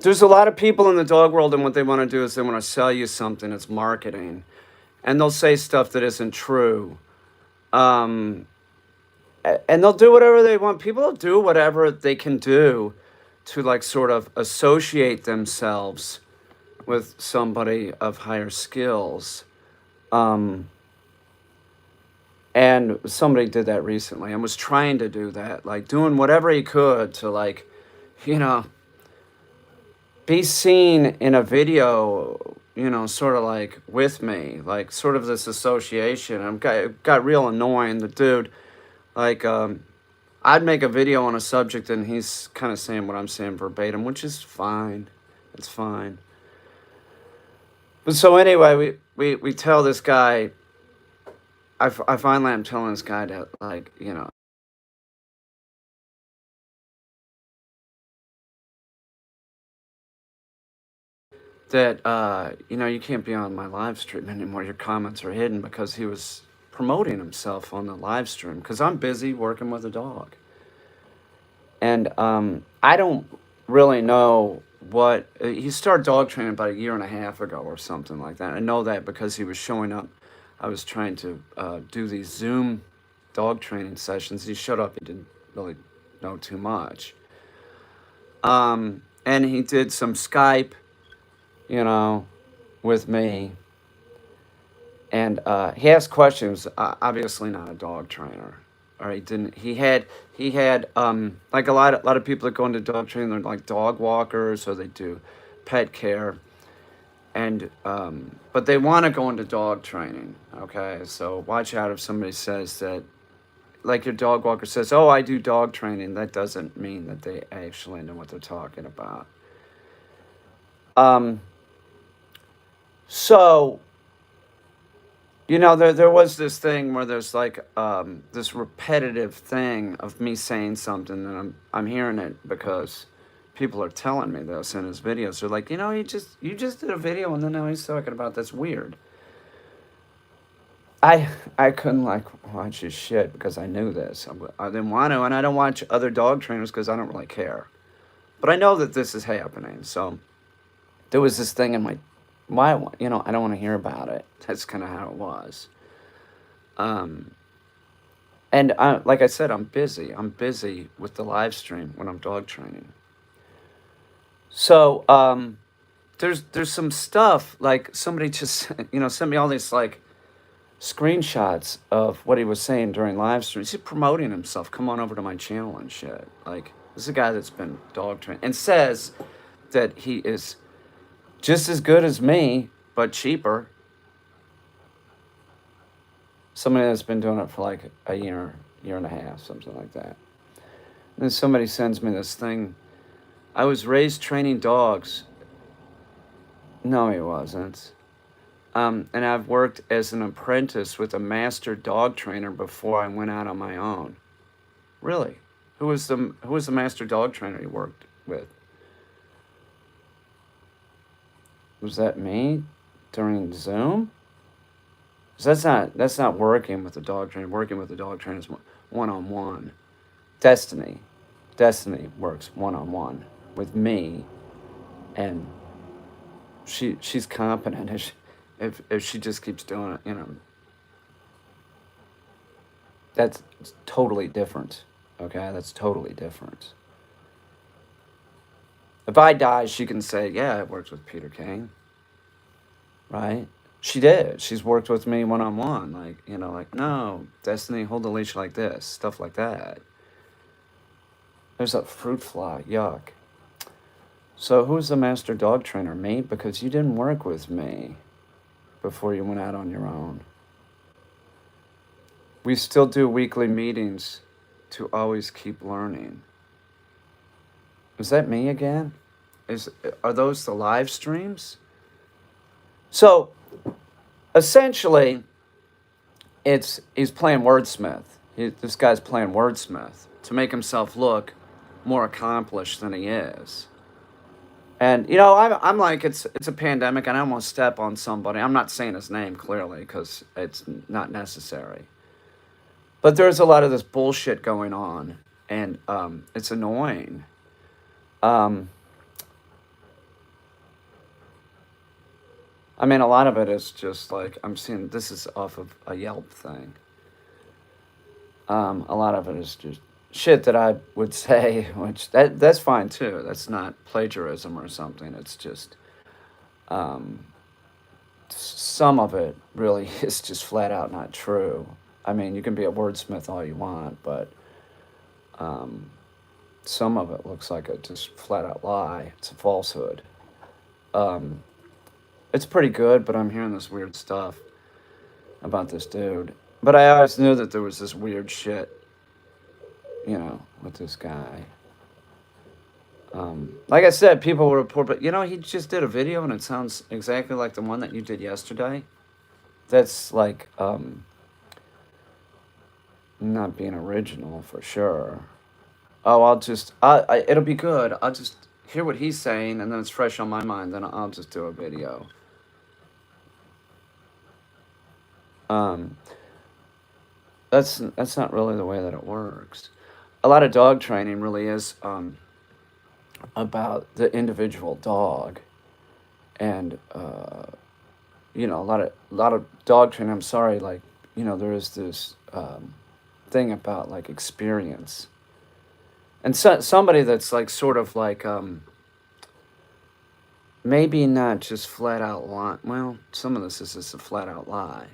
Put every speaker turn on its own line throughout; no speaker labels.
there's a lot of people in the dog world, and what they want to do is they want to sell you something. It's marketing, and they'll say stuff that isn't true. Um, and they'll do whatever they want. People will do whatever they can do to like sort of associate themselves with somebody of higher skills. Um, and somebody did that recently and was trying to do that, like doing whatever he could to like, you know, be seen in a video, sort of like with me, like sort of this association. It got real annoying. The dude, like, I'd make a video on a subject and he's kind of saying what I'm saying verbatim, which is fine. It's fine. But so anyway, we tell this guy, I finally am telling this guy to, like, that, you can't be on my live stream anymore. Your comments are hidden, because he was promoting himself on the live stream because I'm busy working with a dog. And I don't really know what he started dog training about a year and a half ago or something like that. I know that because he was showing up. I was trying to do these Zoom dog training sessions. He showed up. He didn't really know too much. And he did some Skype, with me. And he asked questions. Obviously not a dog trainer, or he didn't. He had like a lot of people that go into dog training. They're like dog walkers, or they do pet care, and but they want to go into dog training. Okay, so watch out if somebody says that, like your dog walker says, "Oh, I do dog training." That doesn't mean that they actually know what they're talking about. Um, so there was this thing where there's like this repetitive thing of me saying something, and I'm hearing it because people are telling me this in his videos. They're like, you just did a video, and then now he's talking about that's weird. I couldn't like watch his shit because I knew this. I didn't want to, and I don't watch other dog trainers because I don't really care. But I know that this is happening, so there was this thing in my why I don't want to hear about it. That's kind of how it was. Um, and like I said, I'm busy. I'm busy with the live stream when I'm dog training. So there's some stuff like somebody just sent me all these like screenshots of what he was saying during live streams. He's promoting himself. Come on over to my channel and shit. Like, this is a guy that's been dog trained and says that he is just as good as me, but cheaper. Somebody that's been doing it for like a year and a half, something like that. And then somebody sends me this thing. I was raised training dogs. No, he wasn't. And I've worked as an apprentice with a master dog trainer before I went out on my own. Really? Who was the master dog trainer you worked with? Was that me during Zoom? 'Cause that's not working with the dog trainer. Working with the dog trainer is one on one. Destiny works one on one with me, and she's competent. If she just keeps doing it, that's totally different. Okay, that's totally different. If I die, she can say, "Yeah, I worked with Peter Kane." Right? She did. She's worked with me one on one. Like, like, no, Destiny, hold the leash like this, stuff like that. There's a fruit fly. Yuck. So who's the master dog trainer? Me? Because you didn't work with me before you went out on your own. We still do weekly meetings to always keep learning. Is that me again? Are those the live streams? So essentially, he's playing wordsmith. This guy's playing wordsmith to make himself look more accomplished than he is. And I'm like, it's a pandemic, and I don't want to step on somebody. I'm not saying his name clearly because it's not necessary. But there's a lot of this bullshit going on, and it's annoying. Um, I mean, a lot of it is just like, I'm seeing, this is off of a Yelp thing. A lot of it is just shit that I would say, which that's fine too. That's not plagiarism or something. It's just um, some of it really is just flat out not true. I mean, you can be a wordsmith all you want, but um, some of it looks like a just flat out lie. It's a falsehood. Um, it's pretty good, but I'm hearing this weird stuff about this dude. But I always knew that there was this weird shit, with this guy. Like I said, people will report, but he just did a video and it sounds exactly like the one that you did yesterday. That's like not being original for sure. Oh, it'll be good. I'll just hear what he's saying and then it's fresh on my mind. Then I'll just do a video. Um, that's not really the way that it works. A lot of dog training really is about the individual dog, and a lot of dog training. I'm sorry, like there is this thing about like experience, and somebody that's like sort of like maybe not just flat out lie. Well, some of this is just a flat out lie.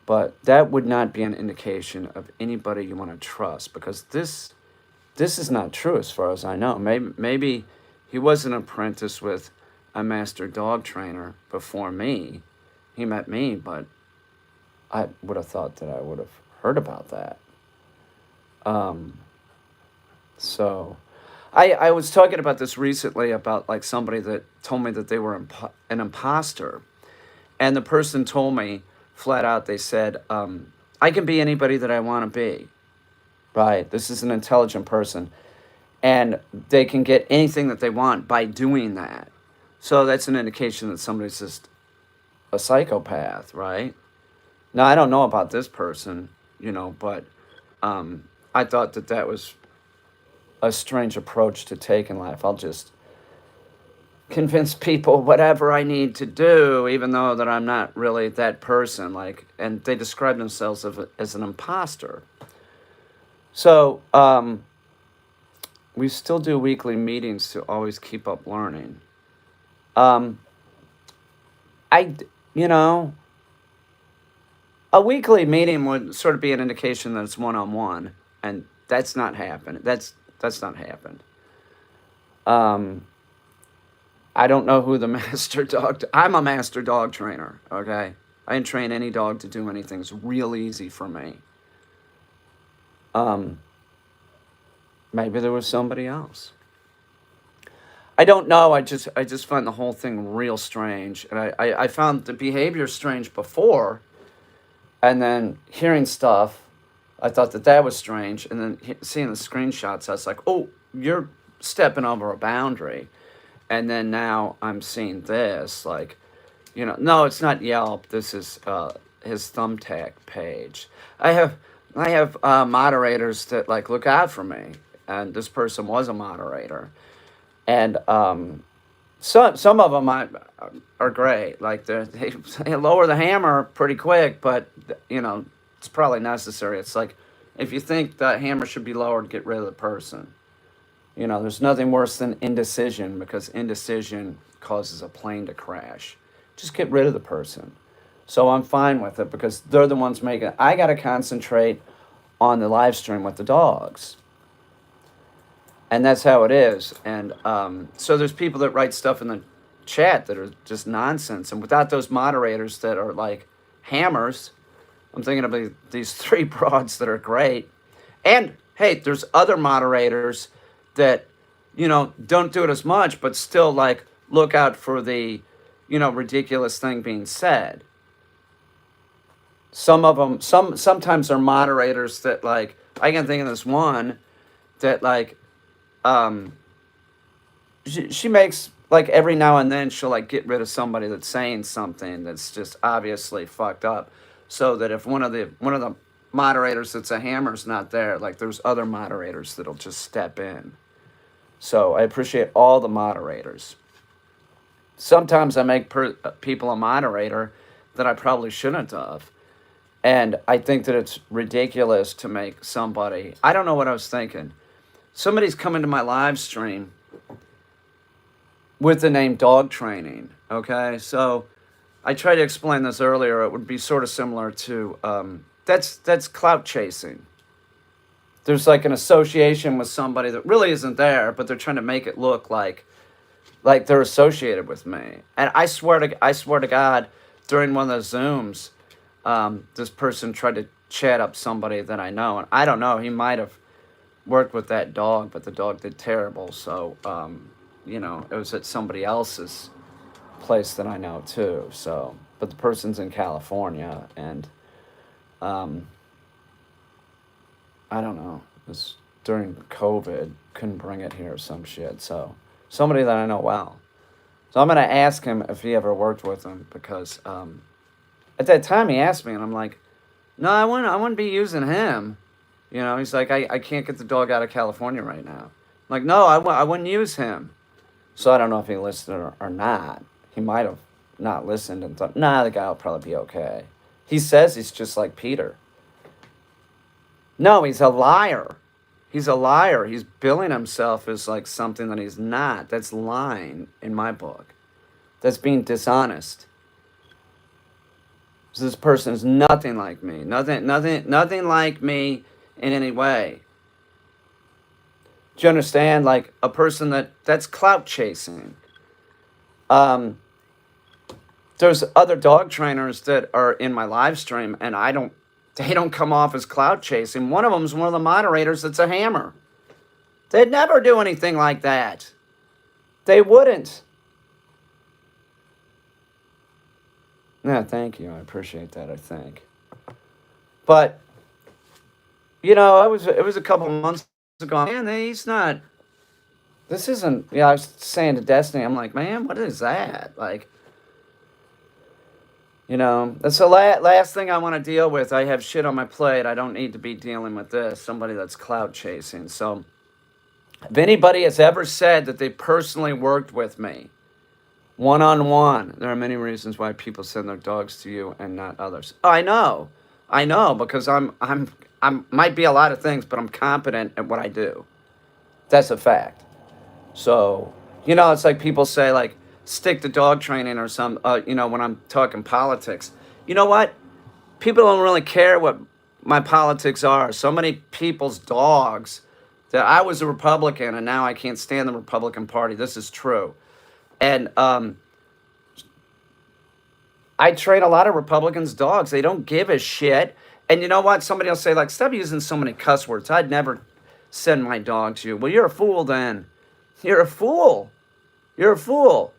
But that would not be an indication of anybody you want to trust, because this is not true as far as I know. Maybe he was an apprentice with a master dog trainer before me. He met me, but I would have thought that I would have heard about that. So I was talking about this recently about like somebody that told me that they were an imposter. And the person told me flat out, they said, I can be anybody that I want to be. Right? This is an intelligent person. And they can get anything that they want by doing that. So that's an indication that somebody's just a psychopath, right? Now, I don't know about this person, but I thought that was a strange approach to take in life. I'll just convince people whatever I need to do, even though that I'm not really that person. And they describe themselves as an imposter. So we still do weekly meetings to always keep up learning. A weekly meeting would sort of be an indication that it's one-on-one, and that's not happened. That's not happened. I don't know who the master dog. I'm a master dog trainer. Okay, I can train any dog to do anything. It's real easy for me. Maybe there was somebody else. I don't know. I just find the whole thing real strange, and I found the behavior strange before, and then hearing stuff, I thought that was strange, and then seeing the screenshots, I was like, oh, you're stepping over a boundary. And then now I'm seeing this, like, no, it's not Yelp. This is his Thumbtack page. I have moderators that like look out for me, and this person was a moderator, and some of them are great. Like they lower the hammer pretty quick, but it's probably necessary. It's like if you think the hammer should be lowered, get rid of the person. There's nothing worse than indecision, because indecision causes a plane to crash. Just get rid of the person. So I'm fine with it, because they're the ones making it. I got to concentrate on the live stream with the dogs. And that's how it is. And so there's people that write stuff in the chat that are just nonsense. And without those moderators that are like hammers, I'm thinking of these three broads that are great. And, hey, there's other moderators that, don't do it as much, but still like look out for the, ridiculous thing being said. Some of them, sometimes are moderators that like, I can think of this one that like, she makes like every now and then she'll like get rid of somebody that's saying something that's just obviously fucked up, so that if one of the moderators that's a hammer's not there, like there's other moderators that'll just step in. So I appreciate all the moderators. Sometimes I make people a moderator that I probably shouldn't have. And I think that it's ridiculous to make somebody, I don't know what I was thinking. Somebody's coming to my live stream with the name dog training. Okay. So I tried to explain this earlier. It would be sort of similar to that's clout chasing. There's like an association with somebody that really isn't there, but they're trying to make it look like they're associated with me. And I swear to God, during one of those Zooms, this person tried to chat up somebody that I know, and I don't know. He might have worked with that dog, but the dog did terrible. So, it was at somebody else's place that I know too. So, but the person's in California, and um, I don't know. It was during COVID, couldn't bring it here or some shit. So, somebody that I know well. So I'm gonna ask him if he ever worked with him because at that time he asked me, and I'm like, no, I wouldn't be using him. He's like, I can't get the dog out of California right now. I'm like, no, I wouldn't use him. So I don't know if he listened or not. He might have not listened and thought, nah, the guy will probably be okay. He says he's just like Peter. No, he's a liar. He's a liar. He's billing himself as like something that he's not. That's lying in my book. That's being dishonest. So this person is nothing like me. Nothing like me in any way. Do you understand? Like a person that's clout chasing. There's other dog trainers that are in my live stream, and they don't come off as clout chasing. One of them is one of the moderators that's a hammer. They'd never do anything like that. They wouldn't. Yeah, thank you. I appreciate that, I think. But, it was a couple months ago. Man, he's not, this isn't, I was saying to Destiny, I'm like, man, what is that? Like, that's the last thing I want to deal with. I have shit on my plate. I don't need to be dealing with this. Somebody that's clout chasing. So, if anybody has ever said that they personally worked with me, one-on-one, there are many reasons why people send their dogs to you and not others. Oh, I know, because I'm might be a lot of things, but I'm competent at what I do. That's a fact. So, it's like people say, like, stick to dog training or some, when I'm talking politics. You know what? People don't really care what my politics are. So many people's dogs that I was a Republican and now I can't stand the Republican Party. This is true. And I train a lot of Republicans' dogs. They don't give a shit. And you know what? Somebody will say, like, stop using so many cuss words. I'd never send my dog to you. Well, you're a fool then. You're a fool. You're a fool.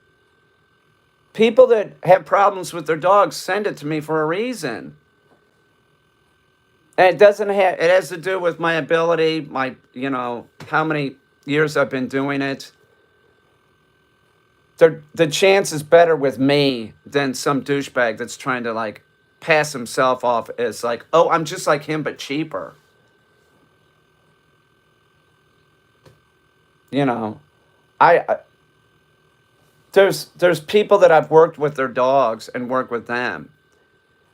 People that have problems with their dogs send it to me for a reason. And it doesn't have, it has to do with my ability, my, how many years I've been doing it. The chance is better with me than some douchebag that's trying to like pass himself off as like, oh, I'm just like him, but cheaper. I there's people that I've worked with their dogs and work with them.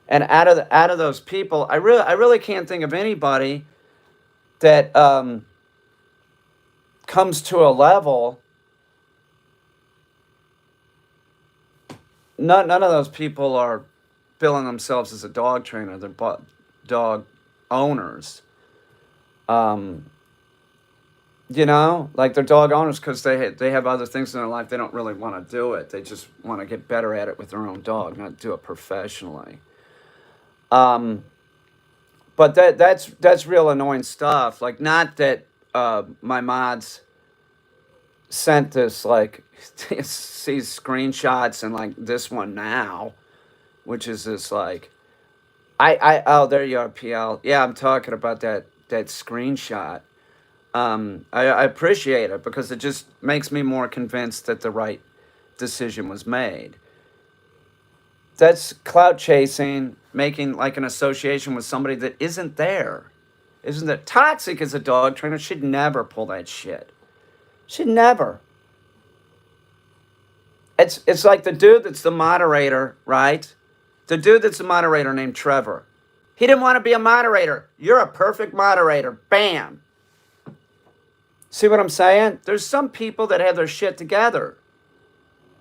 And out of those people, I really can't think of anybody that comes to a level. None of those people are billing themselves as a dog trainer. They're dog owners. Like they're dog owners because they have other things in their life. They don't really want to do it. They just want to get better at it with their own dog, not do it professionally. But that's real annoying stuff. Like, not that my mods sent this, like, these screenshots and, like, this one now, which is this, like, oh, there you are, PL. Yeah, I'm talking about that screenshot. I appreciate it because it just makes me more convinced that the right decision was made. That's clout chasing, making like an association with somebody that isn't there. Isn't that toxic as a dog trainer? Should never pull that shit. Should never. It's like the dude that's the moderator, right? The dude that's the moderator named Trevor. He didn't want to be a moderator. You're a perfect moderator. Bam. See what I'm saying? There's some people that have their shit together.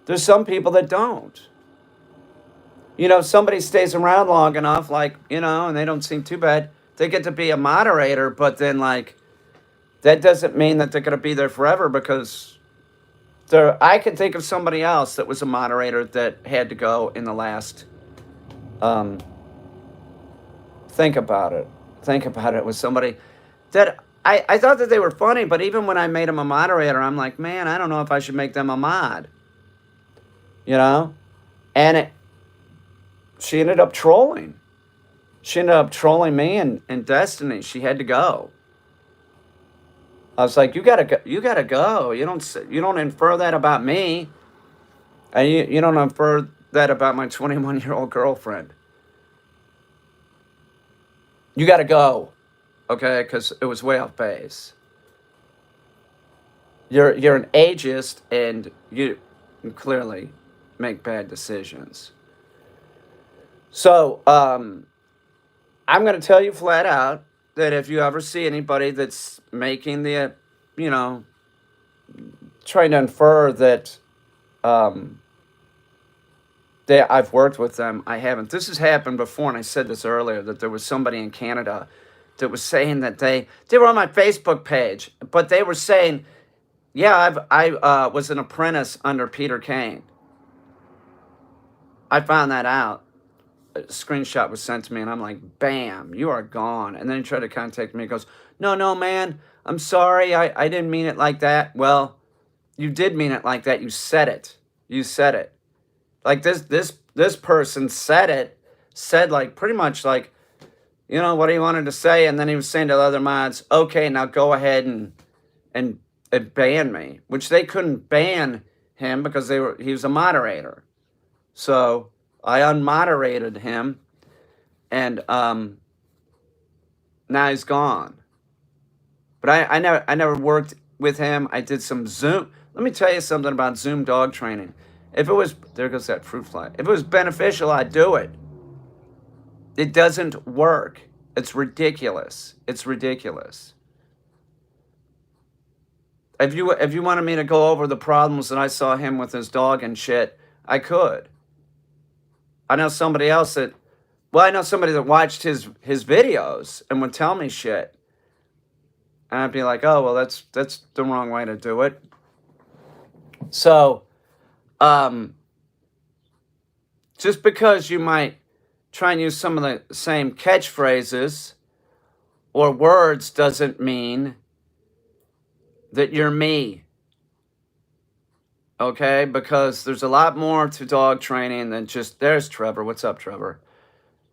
There's some people that don't. You know, somebody stays around long enough, like, you know, and they don't seem too bad. They get to be a moderator, but then, like, that doesn't mean that they're going to be there forever because I can think of somebody else that was a moderator that had to go in the last. Um, think about it. Think about it with somebody that I thought that they were funny, but even when I made them a moderator, I'm like, man, I don't know if I should make them a mod. You know? And she ended up trolling. She ended up trolling me and Destiny. She had to go. I was like, you gotta go. You gotta go. You don't infer that about me, and you don't infer that about my 21-year-old girlfriend. You gotta go, okay? Because it was way off base. You're an ageist, and you clearly make bad decisions. So I'm gonna tell you flat out that if you ever see anybody that's making the, you know, trying to infer that I've worked with them, I haven't. This has happened before, and I said this earlier, that there was somebody in Canada that was saying that they were on my Facebook page, but they were saying, yeah, I was an apprentice under Peter Kane. I found that out. A screenshot was sent to me, and I'm like, bam, you are gone. And then he tried to contact me. He goes, no, man, I'm sorry. I didn't mean it like that. Well, you did mean it like that. You said it. You said it. Like this person said like pretty much like, you know, what he wanted to say. And then he was saying to the other mods, okay, now go ahead and ban me, which they couldn't ban him because he was a moderator. So I unmoderated him, and now he's gone. But I never worked with him. I did some Zoom. Let me tell you something about Zoom dog training. If it was, there goes that fruit fly. If it was beneficial, I'd do it. It doesn't work. It's ridiculous. It's ridiculous. If you wanted me to go over the problems that I saw him with his dog and shit, I could. I know somebody else that, well, I know somebody that watched his videos and would tell me shit. And I'd be like, oh, well, that's the wrong way to do it. So, just because you might try and use some of the same catchphrases or words doesn't mean that you're me. Okay? Because there's a lot more to dog training than just, there's Trevor. What's up, Trevor?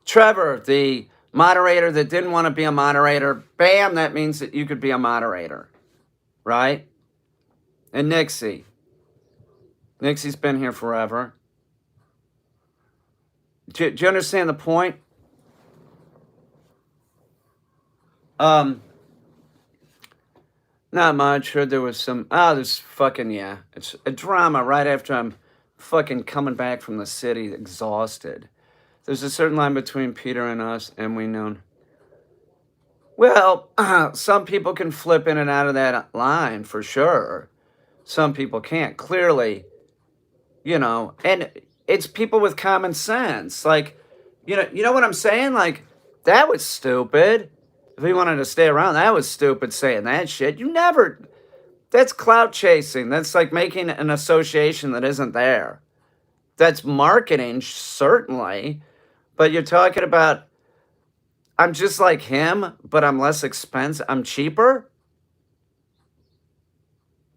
Trevor, the moderator that didn't want to be a moderator, bam, that means that you could be a moderator. Right? And Nixie. Nixie's been here forever. Do you understand the point? Not much. Heard there was some, there's fucking, yeah. It's a drama right after I'm fucking coming back from the city exhausted. There's a certain line between Peter and us, and we know. Well, some people can flip in and out of that line for sure. Some people can't. Clearly, you know, and it's people with common sense. Like, you know what I'm saying? Like, that was stupid. If he wanted to stay around, that was stupid saying that shit. That's clout chasing. That's like making an association that isn't there. That's marketing, certainly. But you're talking about, I'm just like him, but I'm less expensive. I'm cheaper?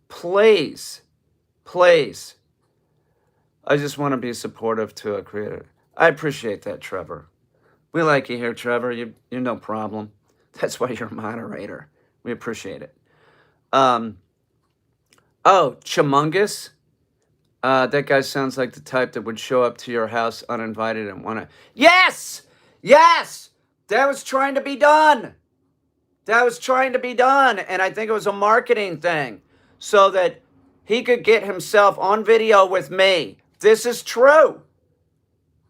Please. Please. I just want to be supportive to a creator. I appreciate that, Trevor. We like you here, Trevor. You're no problem. That's why you're a moderator. We appreciate it. Oh, Chumungus. That guy sounds like the type that would show up to your house uninvited and want to... Yes! Yes! That was trying to be done. That was trying to be done. And I think it was a marketing thing. So that he could get himself on video with me. This is true.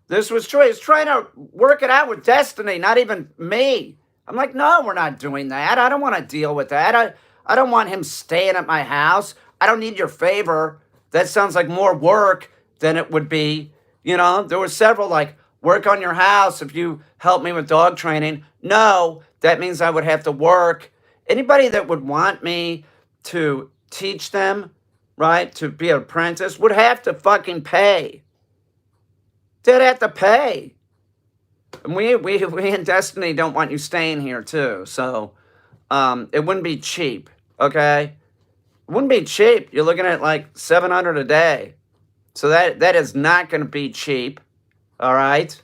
This was true. He's trying to work it out with Destiny, not even me. I'm like, no, we're not doing that. I don't want to deal with that. I don't want him staying at my house. I don't need your favor. That sounds like more work than it would be. You know, there were several like, work on your house if you help me with dog training. No, that means I would have to work. Anybody that would want me to teach them, right, to be an apprentice would have to fucking pay. They'd have to pay. And we in Destiny don't want you staying here too. So it wouldn't be cheap, okay? It wouldn't be cheap. You're looking at like $700 a day. So that is not going to be cheap, all right?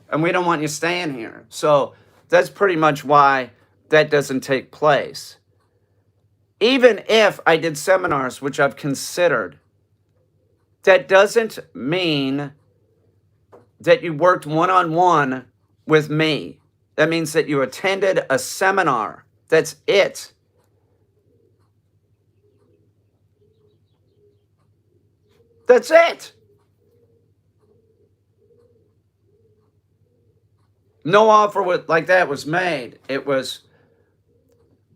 And we don't want you staying here. So that's pretty much why that doesn't take place. Even if I did seminars, which I've considered, that doesn't mean that you worked one-on-one with me. That means that you attended a seminar. That's it. That's it. No offer like that was made. It was,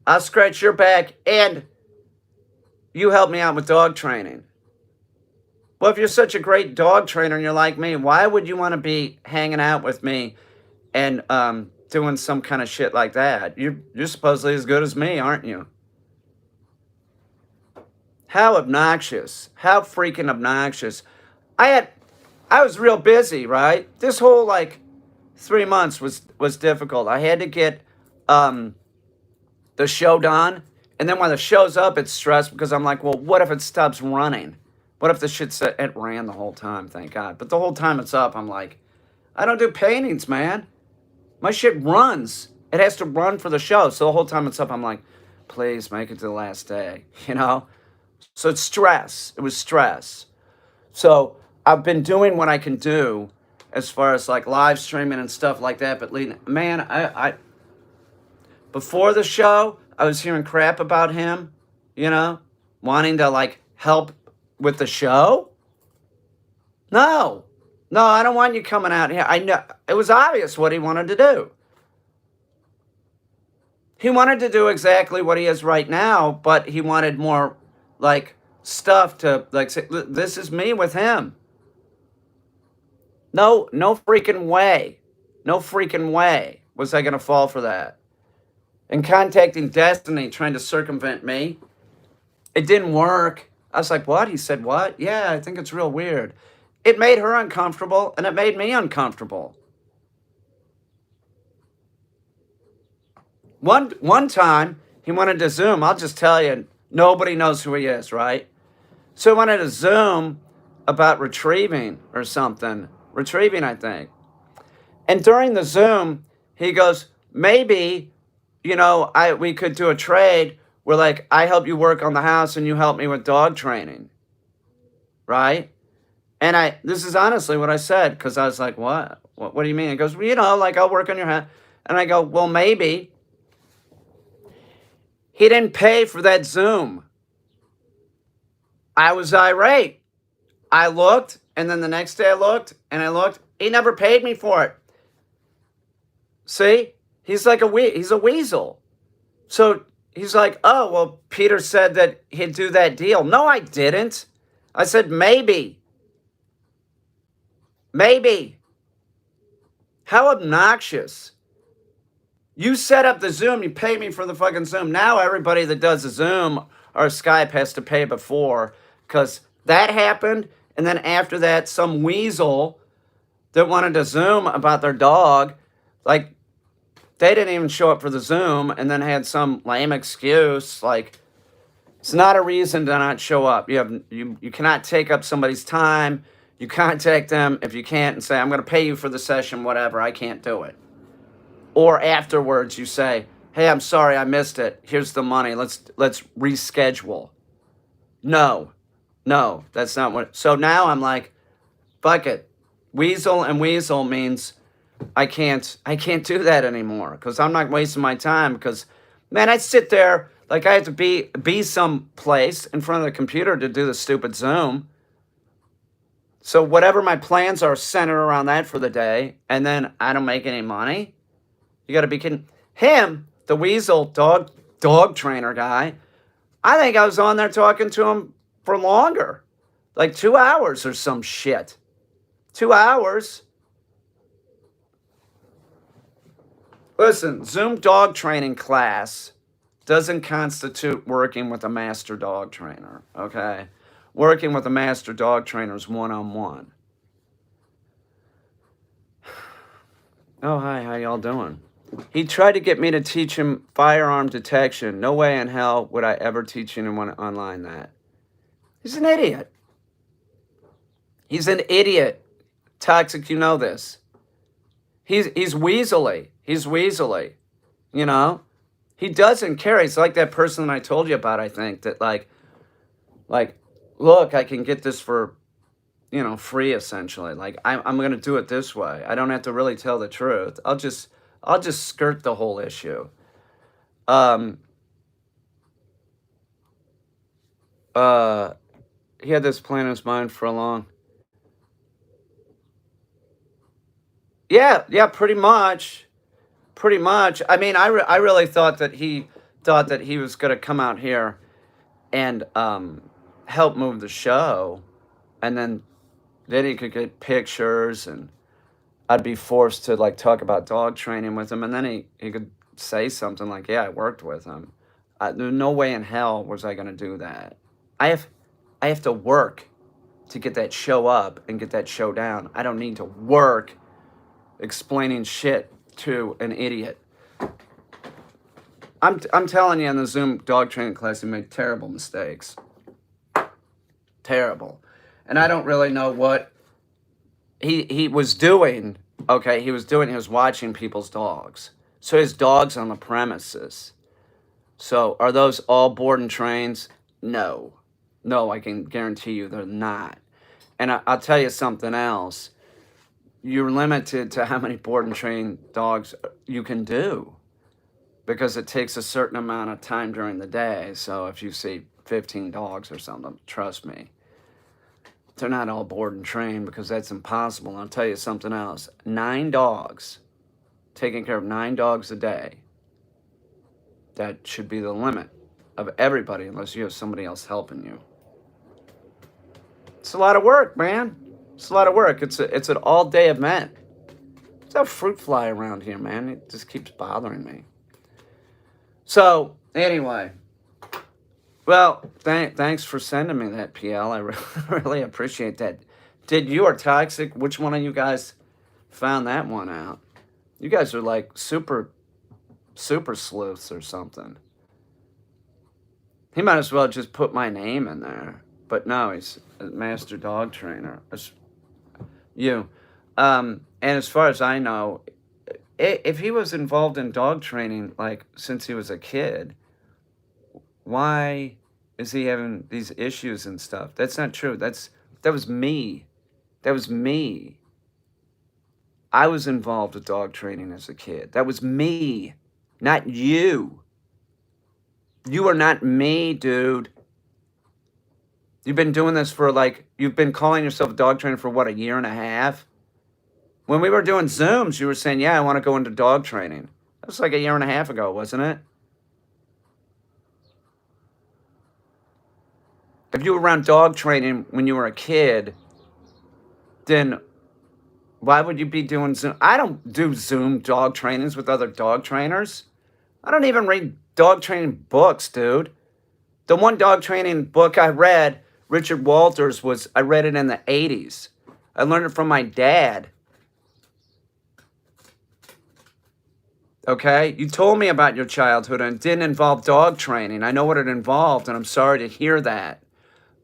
I'll scratch your back and you help me out with dog training. Well, if you're such a great dog trainer and you're like me, why would you want to be hanging out with me and doing some kind of shit like that? You're supposedly as good as me, aren't you? How obnoxious. How freaking obnoxious. I was real busy, right? This whole like 3 months was difficult. I had to get the show done. And then when the show's up, it's stressed because I'm like, well, what if it stops running? What if the shit it ran the whole time, thank God. But the whole time it's up, I'm like, I don't do paintings, man. My shit runs. It has to run for the show. So the whole time it's up, I'm like, please make it to the last day, you know? So it's stress. It was stress. So I've been doing what I can do as far as like live streaming and stuff like that. But man, I before the show, I was hearing crap about him, you know, wanting to like help with the show. No, I don't want you coming out here. I know it was obvious what he wanted to do. He wanted to do exactly what he is right now, but he wanted more like stuff to like say, this is me with him. No freaking way. No freaking way was I going to fall for that. And contacting Destiny, trying to circumvent me, it didn't work. I was like, what? He said, what? Yeah, I think it's real weird. It made her uncomfortable, and it made me uncomfortable. One time, he wanted to Zoom. I'll just tell you, nobody knows who he is, right? So he wanted to Zoom about retrieving or something. Retrieving, I think. And during the Zoom, he goes, maybe, you know, we could do a trade where, like, I help you work on the house and you help me with dog training. Right? And this is honestly what I said, because I was like, what? What do you mean? He goes, well, you know, like, I'll work on your house. And I go, well, maybe. He didn't pay for that Zoom. I was irate. I looked, and then the next day I looked, and I looked. He never paid me for it. See? He's like he's a weasel. So he's like, oh, well, Peter said that he'd do that deal. No, I didn't. I said, maybe. Maybe. How obnoxious. You set up the Zoom, you pay me for the fucking Zoom. Now everybody that does a Zoom or Skype has to pay before, because that happened, and then after that, some weasel that wanted to Zoom about their dog, like, they didn't even show up for the Zoom and then had some lame excuse. Like, it's not a reason to not show up. You cannot take up somebody's time. You contact them if you can't and say, I'm going to pay you for the session, whatever. I can't do it. Or afterwards you say, hey, I'm sorry, I missed it. Here's the money. Let's reschedule. No, that's not what. So now I'm like, fuck it. Weasel and weasel means I can't do that anymore, because I'm not wasting my time. Because, man, I sit there Like I have to be someplace in front of the computer to do the stupid Zoom. So whatever my plans are centered around that for the day, and then I don't make any money. You got to be kidding. Him, the weasel dog trainer guy, I think I was on there talking to him for longer, like 2 hours or some shit. 2 hours. Listen, Zoom dog training class doesn't constitute working with a master dog trainer, okay? Working with a master dog trainer is one-on-one. Oh, hi, how y'all doing? He tried to get me to teach him firearm detection. No way in hell would I ever teach anyone online that. He's an idiot. He's an idiot. Toxic, you know this. He's weaselly. He's weaselly. You know? He doesn't care. He's like that person I told you about, I think, that like, look, I can get this for, free essentially. Like I'm gonna do it this way. I don't have to really tell the truth. I'll just skirt the whole issue. He had this plan in his mind for a long. Yeah, pretty much. Pretty much. I mean, I really thought that he was gonna come out here and help move the show, and then he could get pictures, and I'd be forced to like talk about dog training with him, and then he could say something like, "Yeah, I worked with him." There's no way in hell was I gonna do that. I have to work to get that show up and get that show down. I don't need to work explaining shit to an idiot. I'm telling you, in the Zoom dog training class, he made terrible mistakes. Terrible. And I don't really know what he was doing. Okay, he was watching people's dogs. So his dogs on the premises. So are those all board and trains? No. No, I can guarantee you they're not. And I'll tell you something else. You're limited to how many board and trained dogs you can do, because it takes a certain amount of time during the day. So if you see 15 dogs or something, trust me, they're not all board and trained, because that's impossible. And I'll tell you something else. 9 dogs, taking care of 9 dogs a day, that should be the limit of everybody, unless you have somebody else helping you. It's a lot of work, man. It's a lot of work. It's an all-day event. There's a fruit fly around here, man. It just keeps bothering me. So, anyway. Well, thanks for sending me that, PL. I really appreciate that. Did you or Toxic, which one of you guys found that one out? You guys are like super sleuths or something. He might as well just put my name in there. But no, he's a master dog trainer. You. And as far as I know, if he was involved in dog training, like, since he was a kid, why is he having these issues and stuff? That's not true. That was me. That was me. I was involved with dog training as a kid. That was me, not you. You are not me, dude. You've been doing this for you've been calling yourself a dog trainer for what, 1.5 years? When we were doing Zooms, you were saying, yeah, I want to go into dog training. That was like 1.5 years ago, wasn't it? If you were around dog training when you were a kid, then why would you be doing Zoom? I don't do Zoom dog trainings with other dog trainers. I don't even read dog training books, dude. The one dog training book I read, Richard Walters, I read it in the 80s. I learned it from my dad. Okay? You told me about your childhood, and it didn't involve dog training. I know what it involved, and I'm sorry to hear that.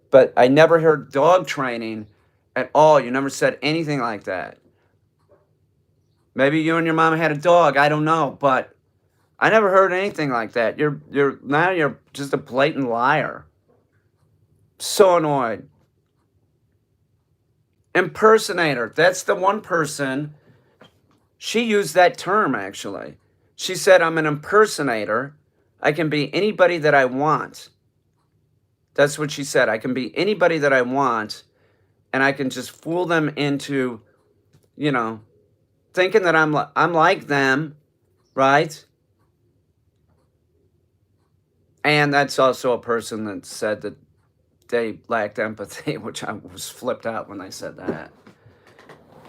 But I never heard dog training at all. You never said anything like that. Maybe you and your mom had a dog. I don't know. But I never heard anything like that. You're just a blatant liar. So annoyed. Impersonator. That's the one person. She used that term, actually. She said, I'm an impersonator. I can be anybody that I want. That's what she said. I can be anybody that I want, and I can just fool them into, you know, thinking that I'm like them, right? And that's also a person that said that they lacked empathy, which I was flipped out when they said that.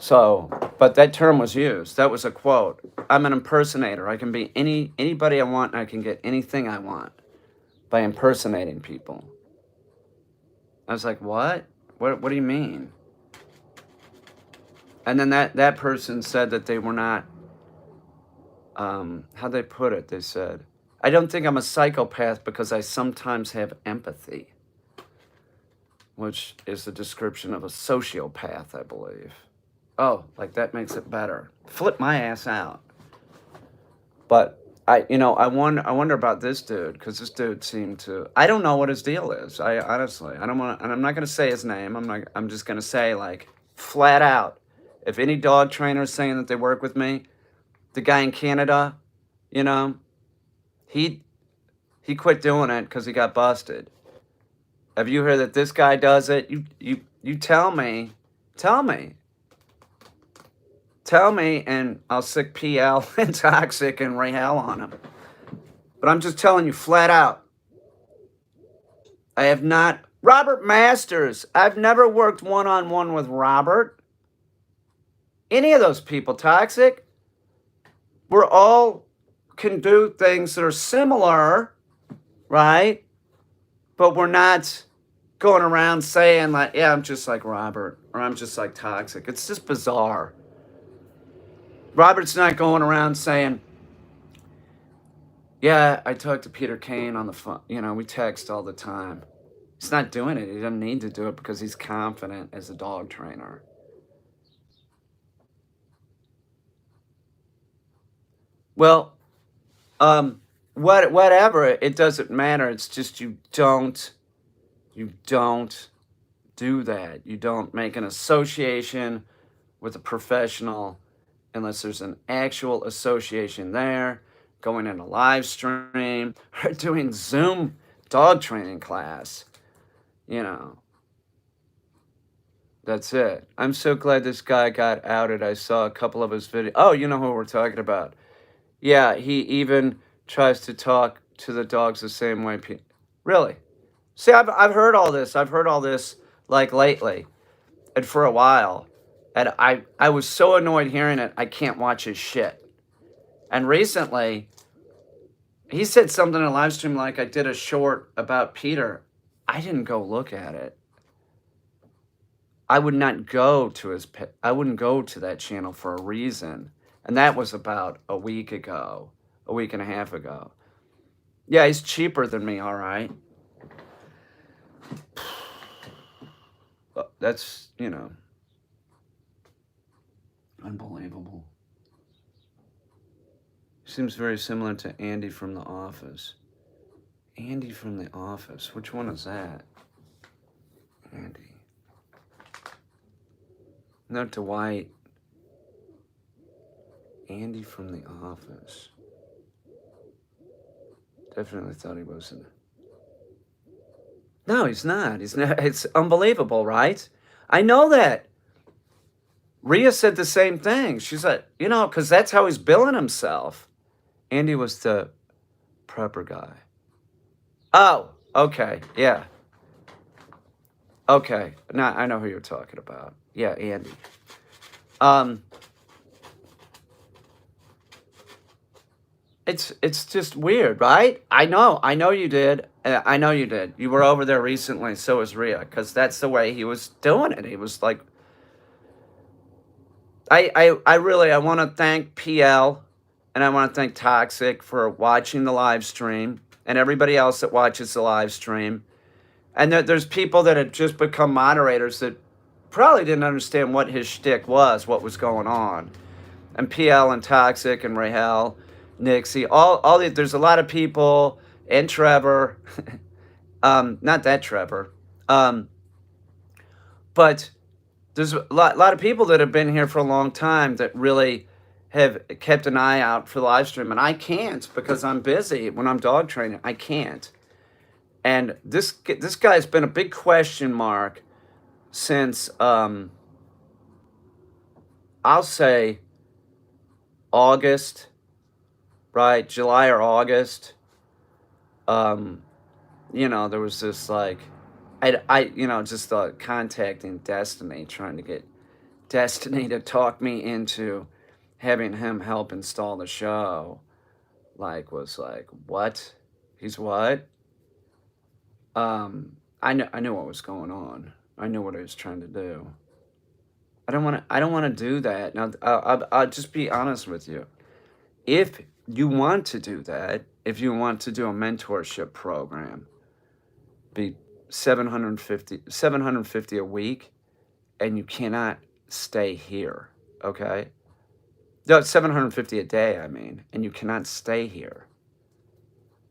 So, but that term was used. That was a quote. I'm an impersonator. I can be anybody I want, and I can get anything I want by impersonating people. I was like, what? What do you mean? And then that person said that they were not, how'd they put it? They said, I don't think I'm a psychopath because I sometimes have empathy, which is the description of a sociopath, I believe. Oh, like that makes it better. Flip my ass out. But I wonder about this dude, because this dude seemed to. I don't know what his deal is. I honestly, I don't want, and I'm not going to say his name. I'm just going to say, like, flat out, if any dog trainer is saying that they work with me, the guy in Canada, you know, he quit doing it because he got busted. Have you heard that this guy does it? You tell me, and I'll sick PL and Toxic and Rahel on him. But I'm just telling you flat out, I have not. Robert Masters, I've never worked one-on-one with Robert. Any of those people, Toxic, we're all can do things that are similar, right? But we're not going around saying, like, yeah, I'm just like Robert, or I'm just like Toxic. It's just bizarre. Robert's not going around saying, yeah, I talked to Peter Kane on the phone. You know, we text all the time. He's not doing it. He doesn't need to do it because he's confident as a dog trainer. Well, whatever. It doesn't matter. It's just you don't do that. You don't make an association with a professional unless there's an actual association there, going in a live stream or doing Zoom dog training class. You know, that's it. I'm so glad this guy got outed. I saw a couple of his videos. Oh, you know who we're talking about. Yeah, he even tries to talk to the dogs the same way. Really? See, I've heard all this. I've heard all this, like, lately and for a while. And I was so annoyed hearing it, I can't watch his shit. And recently, he said something in a live stream like, I did a short about Peter. I didn't go look at it. I would not go to I wouldn't go to that channel for a reason. And that was about a week and a half ago. Yeah, he's cheaper than me, all right. That's, unbelievable. Seems very similar to Andy from The Office. Andy from The Office. Which one is that? Andy. Not Dwight. Andy from The Office. Definitely thought he was in. No, he's not. He's not. It's unbelievable, right? I know that. Rhea said the same thing. She's like, because that's how he's billing himself. Andy was the prepper guy. Oh, okay. Yeah. Okay. Now I know who you're talking about. Yeah, Andy. It's just weird, right? I know you did. I know you did. You were over there recently, so was Rhea, because that's the way he was doing it. He was like, I really want to thank PL and I want to thank Toxic for watching the live stream and everybody else that watches the live stream. And there's people that had just become moderators that probably didn't understand what his shtick was, what was going on. And PL and Toxic and Rahel, Nixie, there's a lot of people, and Trevor, not that Trevor, but there's a lot of people that have been here for a long time that really have kept an eye out for the live stream, and I can't because I'm busy when I'm dog training. I can't. And this guy's been a big question mark since I'll say August, right? July or August. You know, there was this like, you know, just contacting Destiny, trying to get Destiny to talk me into having him help install the show. Like, was like, what? He's what? I knew what was going on. I knew what I was trying to do. I don't want to do that. Now, I'll just be honest with you. If you want to do that, if you want to do a mentorship program, be $750 a week, and you cannot stay here, okay? No, it's $750 a day, I mean, and you cannot stay here,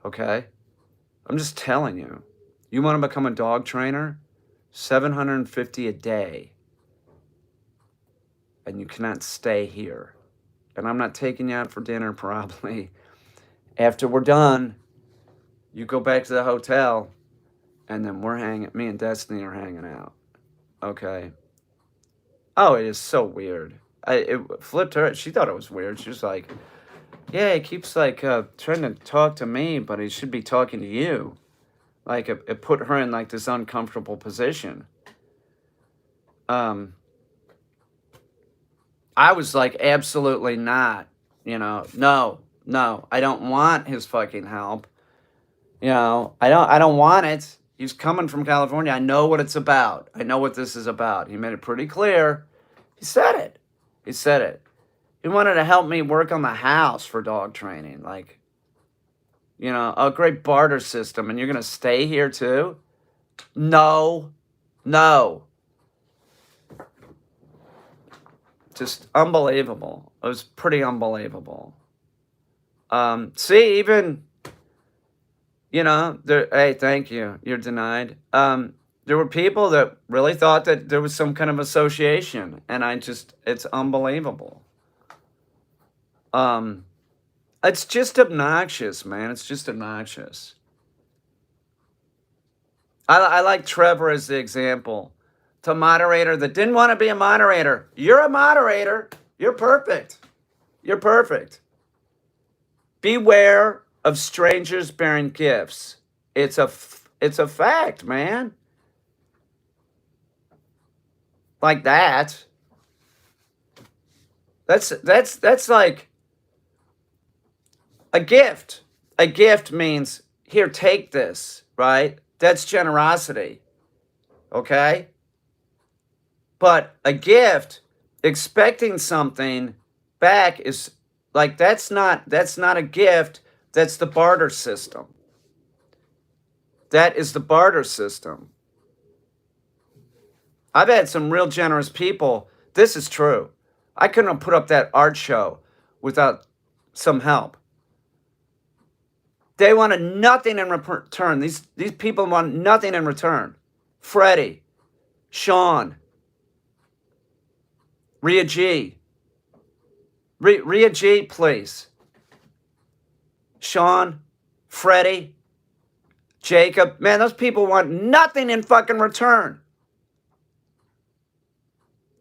okay? I'm just telling you. You want to become a dog trainer? $750 a day, and you cannot stay here. And I'm not taking you out for dinner, probably. After we're done, you go back to the hotel, and then me and Destiny are hanging out, okay? Oh, it is so weird. It flipped her. She thought it was weird. She was like, yeah, he keeps like trying to talk to me, but he should be talking to you. Like it put her in like this uncomfortable position. I was like, absolutely not. You know, no, I don't want his fucking help. You know, I don't want it. He's coming from California. I know what it's about. I know what this is about. He made it pretty clear. He said it. He said it. He wanted to help me work on the house for dog training. Like, you know, a great barter system. And you're going to stay here too? No. Just unbelievable. It was pretty unbelievable. See, even, you know, hey, thank you. You're denied. There were people that really thought that there was some kind of association. And it's unbelievable. It's just obnoxious, man. It's just obnoxious. I like Trevor as the example. The moderator that didn't want to be a moderator. You're a moderator. You're perfect. You're perfect. Beware of strangers bearing gifts. It's a fact, man. Like that. That's like a gift. A gift means, here, take this, right? That's generosity. Okay? But a gift, expecting something back is like, that's not a gift. That's the barter system. That is the barter system. I've had some real generous people. This is true. I couldn't have put up that art show without some help. They wanted nothing in return. These people want nothing in return. Freddie, Sean, Ria G. Ria G, please. Sean, Freddie, Jacob. Man, those people want nothing in fucking return.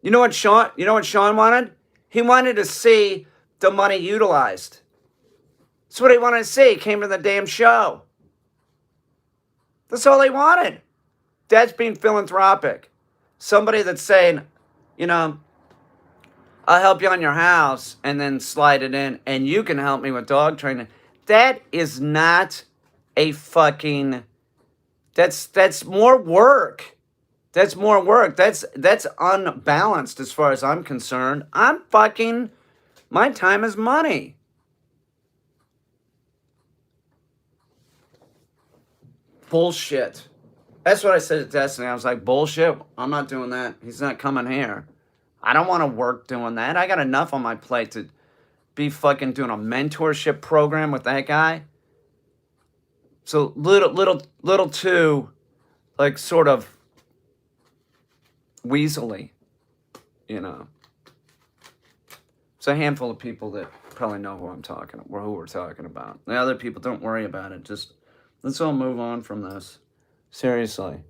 You know what Sean wanted? He wanted to see the money utilized. That's what he wanted to see. He came to the damn show. That's all he wanted. That's being philanthropic. Somebody that's saying, you know, I'll help you on your house and then slide it in and you can help me with dog training. That is not a fucking, that's more work. That's more work. That's unbalanced as far as I'm concerned. My time is money. Bullshit. That's what I said to Destiny. I was like, bullshit. I'm not doing that. He's not coming here. I don't want to work doing that. I got enough on my plate to be fucking doing a mentorship program with that guy. So little too, like, sort of weaselly, you know. It's a handful of people that probably know who we're talking about. The other people, don't worry about it. Just let's all move on from this. Seriously.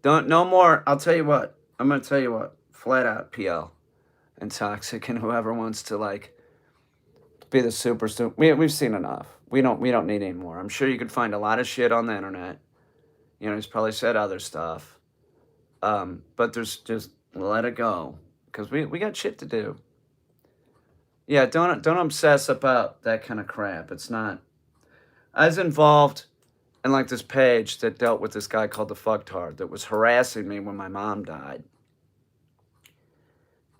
No more. I'll tell you what. I'm gonna tell you what. Flat out, PL and Toxic and whoever wants to like be the super. We've seen enough. We don't need any more. I'm sure you could find a lot of shit on the internet. You know, he's probably said other stuff. But there's just let it go because we got shit to do. Yeah, don't obsess about that kind of crap. It's not. I was involved in like this page that dealt with this guy called the Fucktard that was harassing me when my mom died.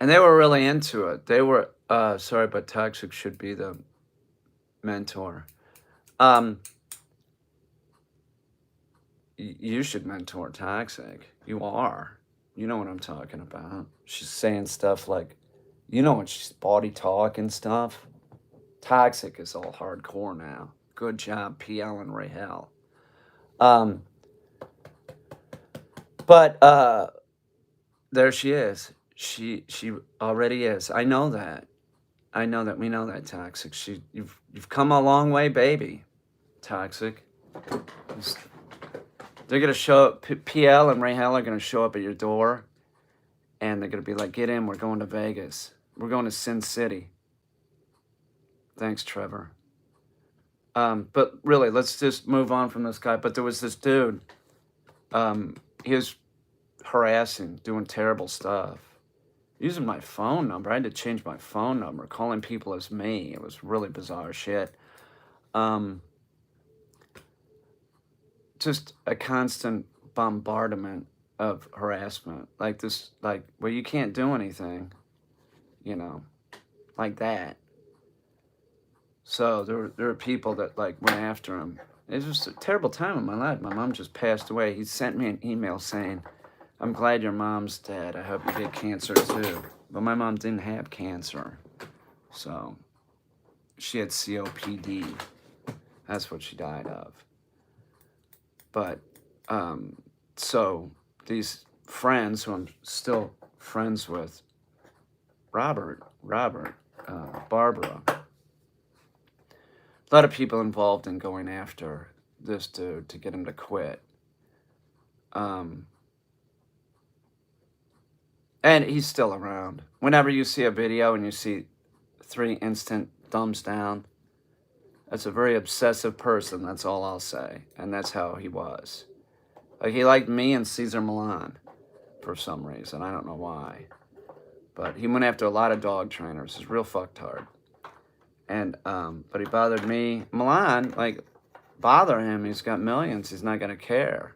And they were really into it. They were sorry, but Toxic should be the mentor. You should mentor Toxic. You are. You know what I'm talking about. She's saying stuff like, you know when she's body talk and stuff. Toxic is all hardcore now. Good job, PL and Rahel. But there she is. She already is. I know that. We know that, Toxic. You've come a long way, baby. Toxic. They're gonna show up. PL and Rahel are gonna show up at your door, and they're gonna be like, "Get in. We're going to Vegas. We're going to Sin City." Thanks, Trevor. But really, let's just move on from this guy. But there was this dude. He was harassing, doing terrible stuff, using my phone number. I had to change my phone number, calling people as me. It was really bizarre shit. Just a constant bombardment of harassment, like this, like where you can't do anything, you know, like that. So there were people that like went after him. It was just a terrible time in my life. My mom just passed away. He sent me an email saying, "I'm glad your mom's dead. I hope you get cancer too." But my mom didn't have cancer, so she had COPD. That's what she died of. But so these friends who I'm still friends with, Robert, Barbara, a lot of people involved in going after this dude to get him to quit. And he's still around. Whenever you see a video and you see 3 instant thumbs down, that's a very obsessive person. That's all I'll say. And that's how he was. Like, he liked me and Cesar Millan for some reason. I don't know why. But he went after a lot of dog trainers. He's real fucktard. And, but he bothered me. Milan, like, bother him. He's got millions. He's not going to care.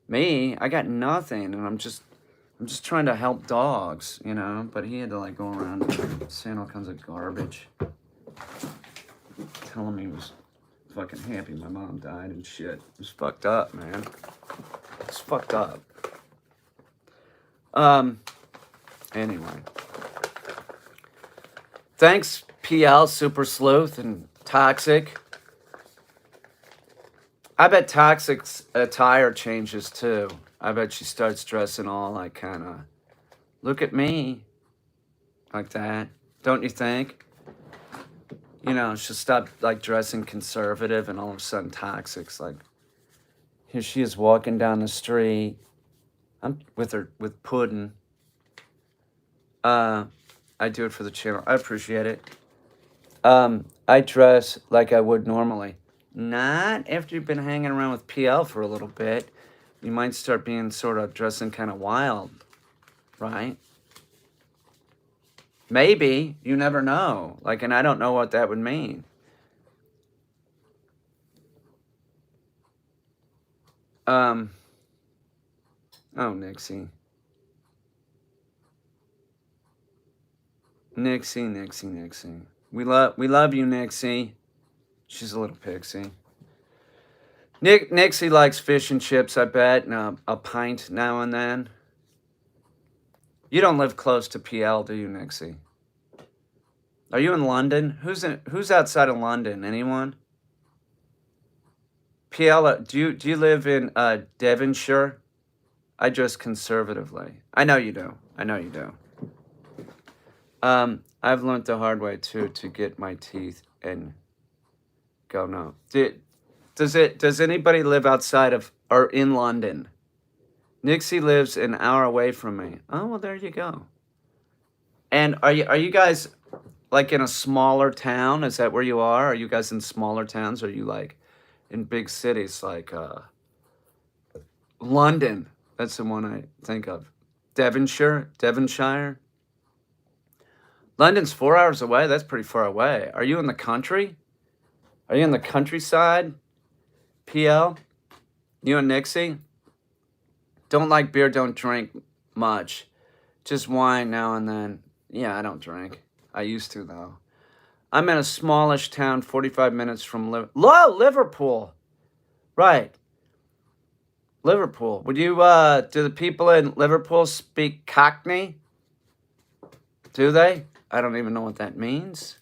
Me, I got nothing. And I'm just trying to help dogs, you know? But he had to, like, go around saying all kinds of garbage. Telling me he was fucking happy my mom died and shit. It was fucked up, man. It's fucked up. Anyway. Thanks, PL, Super Sleuth, and Toxic. I bet Toxic's attire changes too. I bet she starts dressing all like kind of, look at me, like that. Don't you think? You know, she'll stop like dressing conservative, and all of a sudden Toxic's like, here she is walking down the street. I'm with Puddin'. I do it for the channel. I appreciate it. I dress like I would normally. Not after you've been hanging around with PL for a little bit. You might start being sort of dressing kind of wild, right? Maybe. You never know. Like, and I don't know what that would mean. Oh, Nixie. Nixie. We love you, Nixie. She's a little pixie. Nixie likes fish and chips, I bet, and a pint now and then. You don't live close to PL, do you, Nixie? Are you in London? Who's outside of London? Anyone? PL, do you live in Devonshire? I dress conservatively. I know you do. I've learned the hard way too to get my teeth and go no. Does anybody live outside of or in London? Nixie lives an hour away from me. Oh well, there you go. And are you guys like in a smaller town? Is that where you are? Are you guys in smaller towns? Or are you like in big cities like London? That's the one I think of. Devonshire. London's 4 hours away. That's pretty far away. Are you in the country? Are you in the countryside? PL? You and Nixie? Don't like beer, don't drink much. Just wine now and then. Yeah, I don't drink. I used to, though. I'm in a smallish town 45 minutes from Liverpool. Right. Liverpool. Would you, do the people in Liverpool speak Cockney? Do they? I don't even know what that means.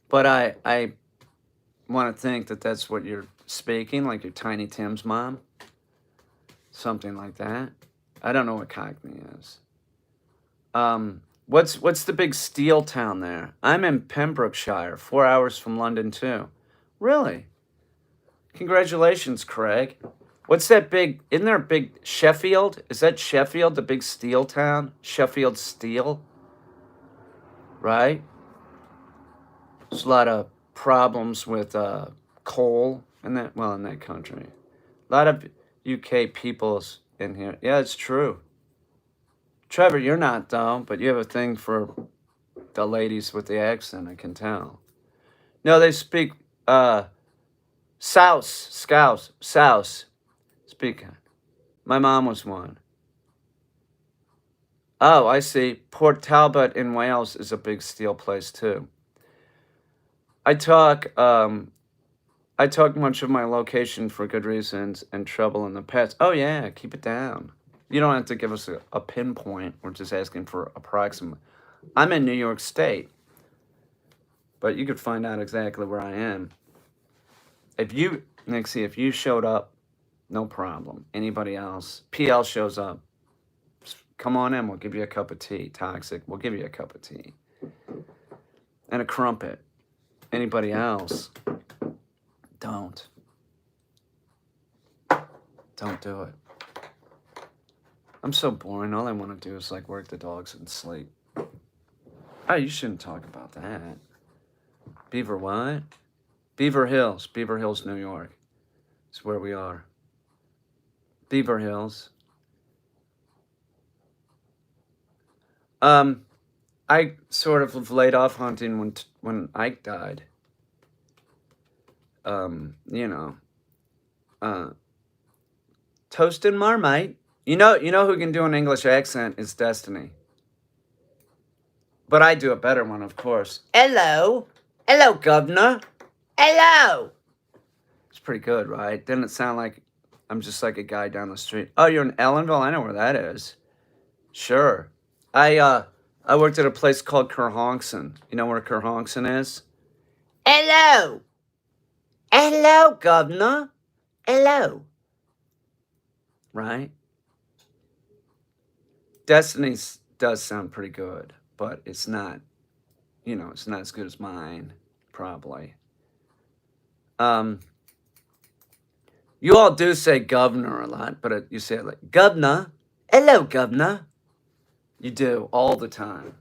But I want to think that that's what you're speaking, like your Tiny Tim's mom. Something like that. I don't know what Cockney is. What's the big steel town there? I'm in Pembrokeshire, 4 hours from London too. Really? Congratulations, Craig. What's that big? Isn't there a big Sheffield? Is that Sheffield, the big steel town? Sheffield Steel, right? There's a lot of problems with coal in that country. A lot of UK peoples in here. Yeah, it's true. Trevor, you're not though, but you have a thing for the ladies with the accent, I can tell. No, they speak Souse. Speak. My mom was one. Oh, I see. Port Talbot in Wales is a big steel place too. I talk much of my location for good reasons and trouble in the past. Oh yeah, keep it down. You don't have to give us a pinpoint. We're just asking for approximate. I'm in New York State, but you could find out exactly where I am. Nixie, if you showed up, no problem. Anybody else? PL shows up. Come on in, we'll give you a cup of tea. Toxic, we'll give you a cup of tea. And a crumpet. Anybody else? Don't do it. I'm so boring. All I want to do is like work the dogs and sleep. Oh, you shouldn't talk about that. Beaver what? Beaver Hills, New York. It's where we are. Beaver Hills. I sort of laid off hunting when Ike died. Toast and Marmite. You know who can do an English accent is Destiny. But I do a better one, of course. Hello, governor. Hello. It's pretty good, right? Didn't it sound like I'm just like a guy down the street? Oh, you're in Ellenville? I know where that is. Sure. I worked at a place called Kerhonkson. You know where Kerhonkson is? Hello, governor. Hello. Right? Destiny's does sound pretty good, but it's not, it's not as good as mine, probably. You all do say governor a lot, but you say it like, governor. Hello, governor. You do, all the time.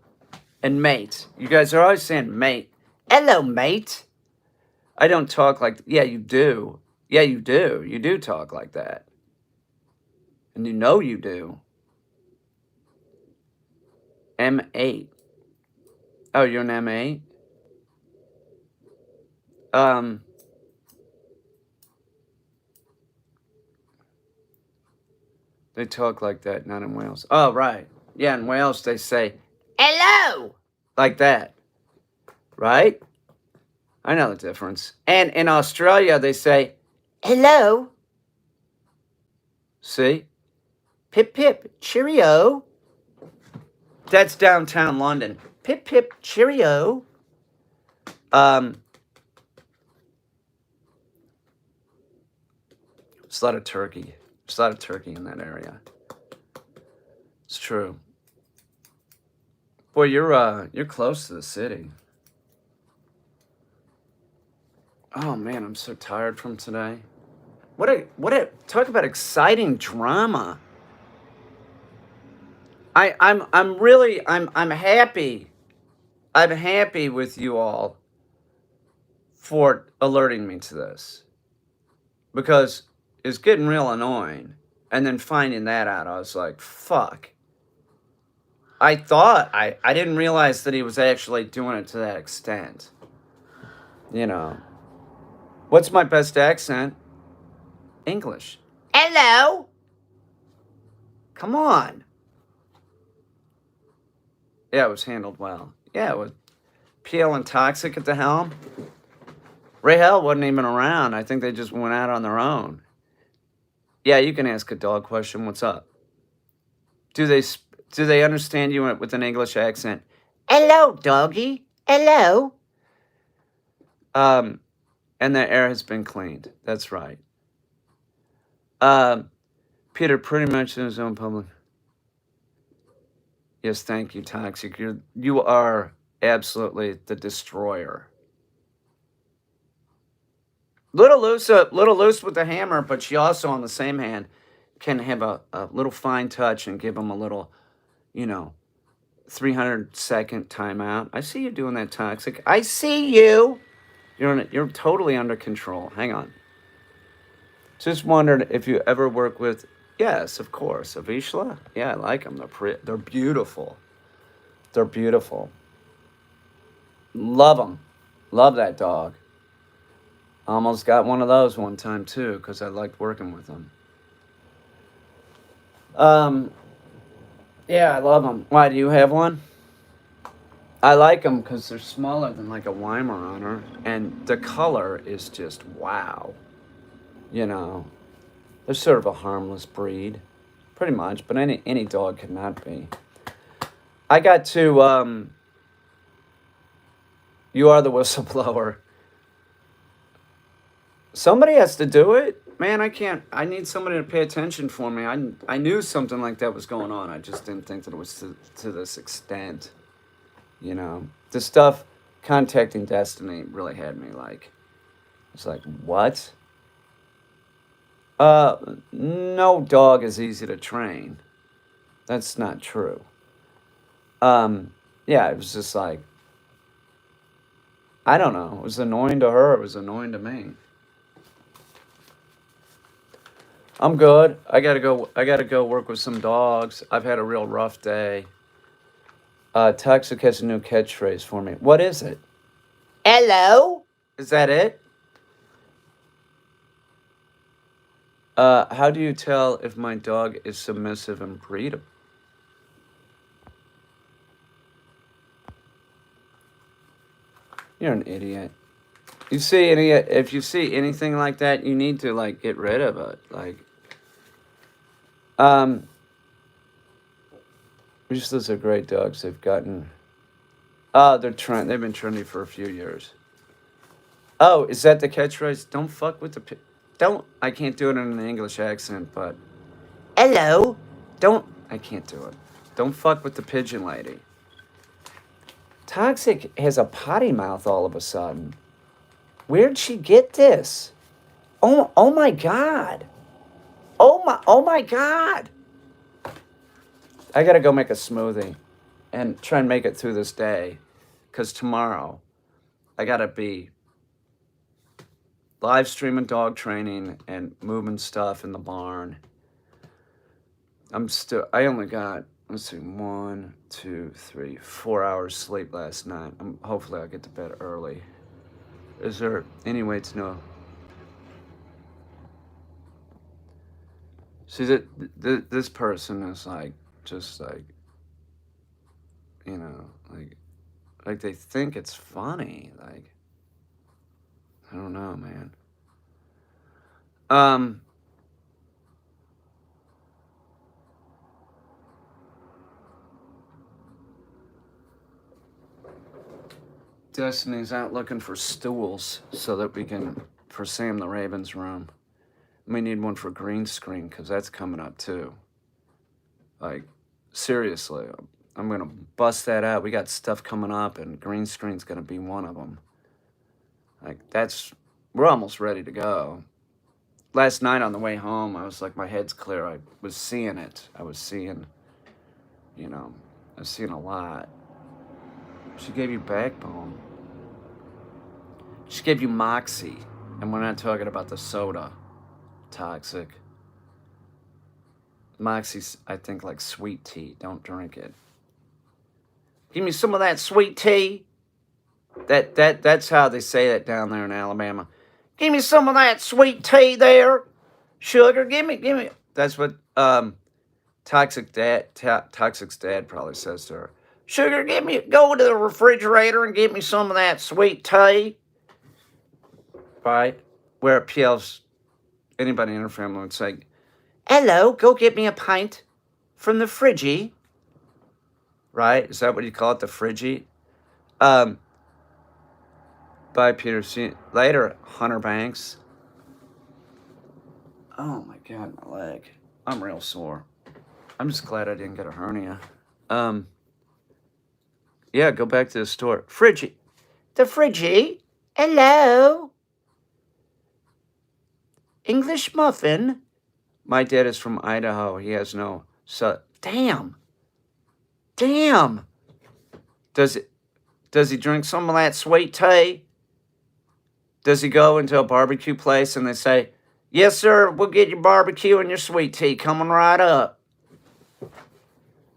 And mate. You guys are always saying mate. Hello, mate. I don't talk like, yeah, you do. Yeah, you do. You do talk like that. And you know you do. M8. Oh, you're an M8? They talk like that, not in Wales. Oh, right. Yeah, in Wales they say, hello! Like that. Right? I know the difference. And in Australia they say, hello. See? Pip, pip, cheerio. That's downtown London. Pip, pip, cheerio. There's a lot of turkey. There's a lot of turkey in that area. It's true. Boy, you're close to the city. Oh man, I'm so tired from today. What a talk about exciting drama. I'm happy. I'm happy with you all for alerting me to this. Because it's getting real annoying. And then finding that out, I was like, fuck. I thought I didn't realize that he was actually doing it to that extent. You know. What's my best accent? English. Hello. Come on. Yeah, it was handled well. Yeah, it was PL and Toxic at the helm. Ray Hell wasn't even around. I think they just went out on their own. Yeah, you can ask a dog question. What's up? Do they understand you with an English accent? Hello, doggy. Hello. And the air has been cleaned. That's right. Peter, pretty much in his own public. Yes, thank you, Toxic. You are absolutely the destroyer. Little loose with the hammer, but she also, on the same hand, can have a little fine touch and give him a little, 300-second timeout. I see you doing that, Toxic. I see you. You're totally under control. Hang on. Just wondered if you ever work with. Yes, of course. Avishla? Yeah, I like them. They're beautiful. They're beautiful. Love them. Love that dog. Almost got one of those one time, too, because I liked working with them. Yeah, I love them. Why, do you have one? I like them because they're smaller than like a Weimaraner, and the color is just wow. They're sort of a harmless breed, pretty much, but any dog could not be. I got to, you are the whistleblower. Somebody has to do it. Man, I can't, I need somebody to pay attention for me. I knew something like that was going on. I just didn't think that it was to this extent. The stuff contacting Destiny really had me like, it's like, what? No dog is easy to train. That's not true. Yeah, it was just like, I don't know. It was annoying to her. It was annoying to me. I'm good. I gotta go work with some dogs. I've had a real rough day. Toxic has a new catchphrase for me. What is it? Hello? Is that it? How do you tell if my dog is submissive and breedable? You're an idiot. If you see anything like that, you need to like get rid of it. Like, those are great dogs. They've gotten. Oh, they've been trendy for a few years. Oh, is that the catchphrase? Don't fuck with the. Don't. I can't do it in an English accent, but. Hello. Don't. I can't do it. Don't fuck with the pigeon lady. Toxic has a potty mouth all of a sudden. Where'd she get this? Oh my God. Oh my God. I gotta go make a smoothie and try and make it through this day. Because tomorrow, I gotta be live streaming dog training and moving stuff in the barn. I only got, let's see, 1, 2, 3, 4 hours sleep last night. Hopefully I'll get to bed early. Is there any way to know? See, this person is like, just like, like they think it's funny. Like, I don't know, man. Destiny's out looking for stools so that we can, for Sam the Raven's room. We need one for green screen because that's coming up too. Like, seriously, I'm going to bust that out. We got stuff coming up, and green screen's going to be one of them. Like, we're almost ready to go. Last night on the way home, I was like, my head's clear. I was seeing it. I was seeing a lot. She gave you backbone. She gave you moxie. And we're not talking about the soda. Toxic. Moxie's, I think, like sweet tea. Don't drink it. Give me some of that sweet tea. That's how they say it down there in Alabama. Give me some of that sweet tea there. Sugar, give me. That's what Toxic's dad probably says to her. Sugar, go to the refrigerator and give me some of that sweet tea. Right? Where PL's, anybody in her family would say, hello, go get me a pint from the fridgie. Right? Is that what you call it, the fridgie? Bye, Peter. See you later, Hunter Banks. Oh my God, my leg. I'm real sore. I'm just glad I didn't get a hernia. Yeah, go back to the store. Fridgie. The fridgie? Hello? English muffin? My dad is from Idaho. He has no... Damn. Does he drink some of that sweet tea? Does he go into a barbecue place and they say, yes, sir, we'll get your barbecue and your sweet tea coming right up?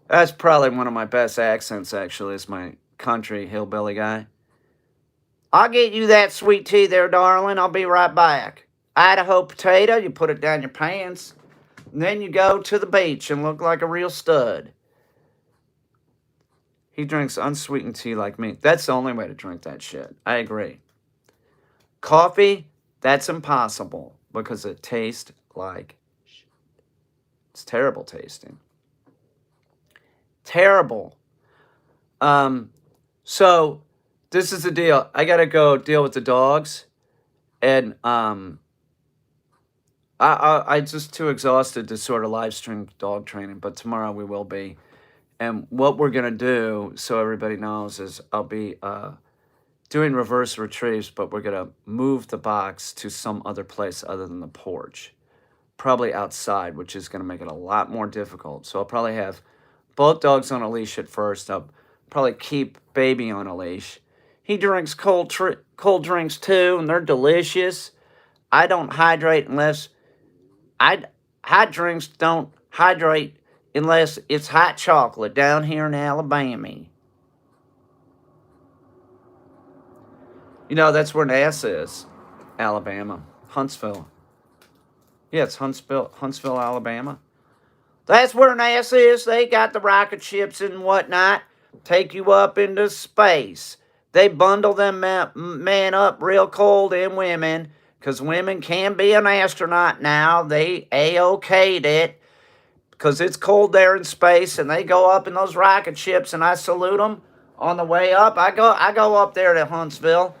That's probably one of my best accents, actually, is my country hillbilly guy. I'll get you that sweet tea there, darling. I'll be right back. Idaho potato, you put it down your pants. And then you go to the beach and look like a real stud. He drinks unsweetened tea like me. That's the only way to drink that shit. I agree. Coffee, that's impossible because it tastes like shit. It's terrible tasting. Terrible. So this is the deal. I gotta go deal with the dogs, and I'm just too exhausted to sort of live stream dog training. But tomorrow we will be. And what we're gonna do, so everybody knows, is I'll be doing reverse retrieves, but we're gonna move the box to some other place other than the porch, probably outside, which is gonna make it a lot more difficult. So I'll probably have both dogs on a leash at first. I'll probably keep baby on a leash. He drinks cold drinks too, and they're delicious. I don't hydrate unless hot drinks don't hydrate unless it's hot chocolate down here in Alabama. You know, that's where NASA is. Alabama. Huntsville. Yeah, it's Huntsville, Alabama. That's where NASA is. They got the rocket ships and whatnot. Take you up into space. They bundle them men up real cold and women, because women can be an astronaut now. They A-okayed it because it's cold there in space, and they go up in those rocket ships, and I salute them on the way up. I go up there to Huntsville.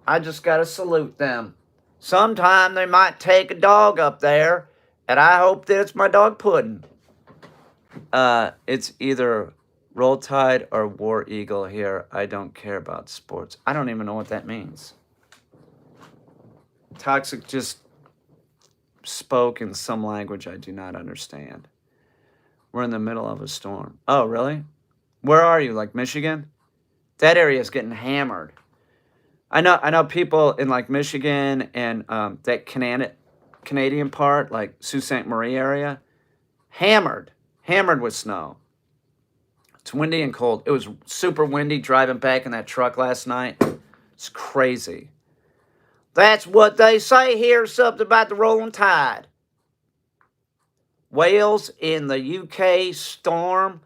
I just got to salute them. Sometime they might take a dog up there, and I hope that it's my dog Puddin'. It's either Roll Tide or War Eagle here. I don't care about sports. I don't even know what that means. Toxic just spoke in some language I do not understand. We're in the middle of a storm. Oh, really? Where are you? Like Michigan? That area is getting hammered. I know people in like Michigan and that Canadian part, like Sault Ste. Marie area, hammered with snow. It's windy and cold. It was super windy driving back in that truck last night. It's crazy. That's what they say here, something about the rolling tide. Wales in the UK Storm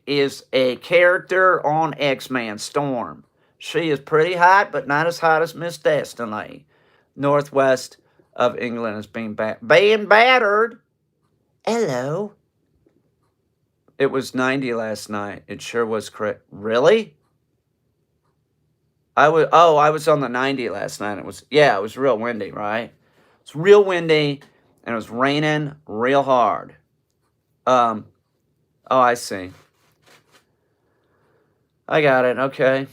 is a character on X-Men, Storm. She is pretty hot, but not as hot as Miss Destiny. Northwest of England is being battered. Hello. It was 90 last night. It sure was correct. Really? I was on the 90 last night. It was real windy, right? It's real windy, and it was raining real hard. Oh, I see. I got it. Okay.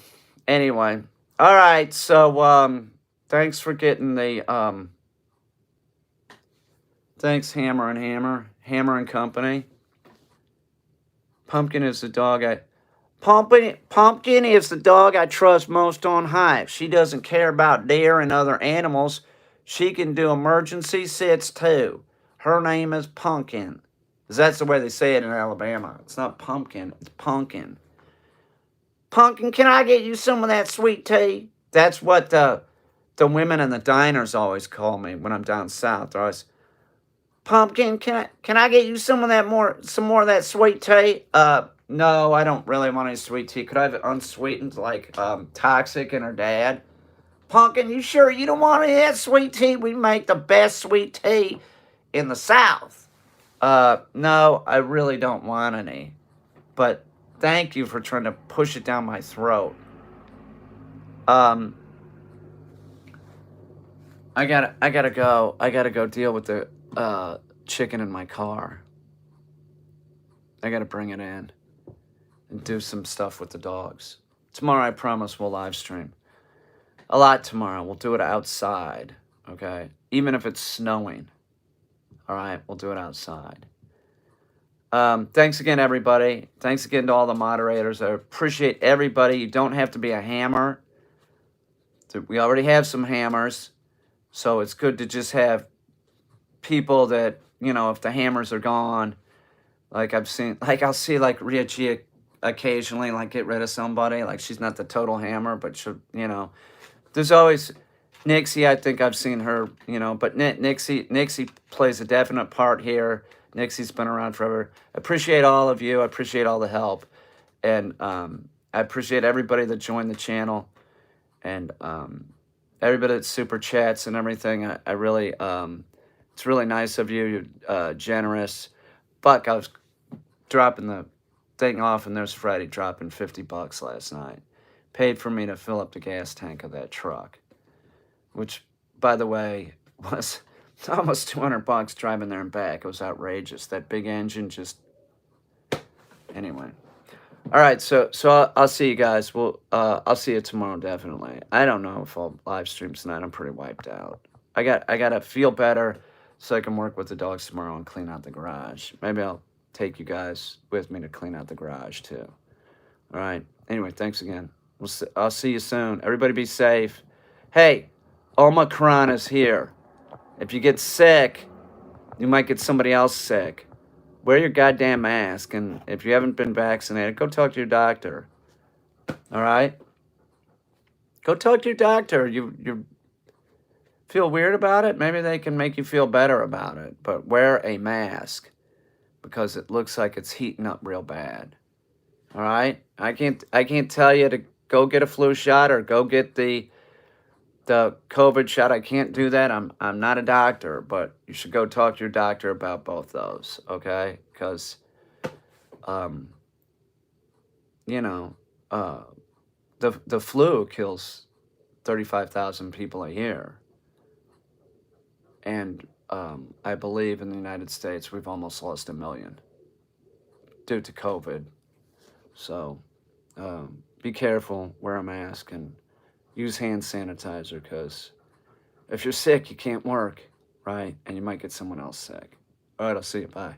Anyway. All right. So, thanks for getting the, thanks, Hammer and Company. Pumpkin is the dog Pumpkin is the dog I trust most on hikes. She doesn't care about deer and other animals. She can do emergency sits too. Her name is Pumpkin. 'Cause that's the way they say it in Alabama. It's not pumpkin, it's pumpkin. Pumpkin, can I get you some of that sweet tea? That's what the women in the diners always call me when I'm down south. They're always, Pumpkin, can I get you some more of that sweet tea? No, I don't really want any sweet tea. Could I have it unsweetened, like Toxic and her dad? Pumpkin, you sure you don't want any of that sweet tea? We make the best sweet tea in the South. No, I really don't want any. But thank you for trying to push it down my throat. I gotta go. I gotta go deal with the chicken in my car. I gotta bring it in and do some stuff with the dogs. Tomorrow, I promise we'll live stream. A lot tomorrow. We'll do it outside, okay? Even if it's snowing. All right, we'll do it outside. Thanks again, everybody. Thanks again to all the moderators. I appreciate everybody. You don't have to be a hammer. We already have some hammers. So it's good to just have people that, if the hammers are gone, like I've seen, like I'll see like Ria G occasionally, like get rid of somebody. Like she's not the total hammer, but she'll, there's always Nixie. I think I've seen her, but Nixie plays a definite part here. Nixie's been around forever. I appreciate all of you. I appreciate all the help. And I appreciate everybody that joined the channel. And everybody that super chats and everything. I really, it's really nice of you. You're generous. Fuck, I was dropping the thing off, and there's Freddie dropping $50 last night. Paid for me to fill up the gas tank of that truck, which, by the way, was almost $200 driving there and back. It was outrageous. That big engine just. Anyway. All right, so I'll see you guys. I'll see you tomorrow definitely. I don't know if I'll live stream tonight. I'm pretty wiped out. I gotta feel better so I can work with the dogs tomorrow and clean out the garage. Maybe I'll take you guys with me to clean out the garage too. All right. Anyway, thanks again. I'll see you soon. Everybody be safe. Hey, Omicron is here. If you get sick, you might get somebody else sick. Wear your goddamn mask, and if you haven't been vaccinated, go talk to your doctor. All right? Go talk to your doctor. You feel weird about it? Maybe they can make you feel better about it. But wear a mask because it looks like it's heating up real bad. All right? I can't tell you to go get a flu shot or go get the COVID shot. I can't do that. I'm not a doctor, but you should go talk to your doctor about both those, okay? Because, the flu kills 35,000 people a year. And I believe in the United States, we've almost lost 1 million due to COVID. So be careful, wear a mask, and use hand sanitizer, because if you're sick, you can't work, right? And you might get someone else sick. All right, I'll see you. Bye.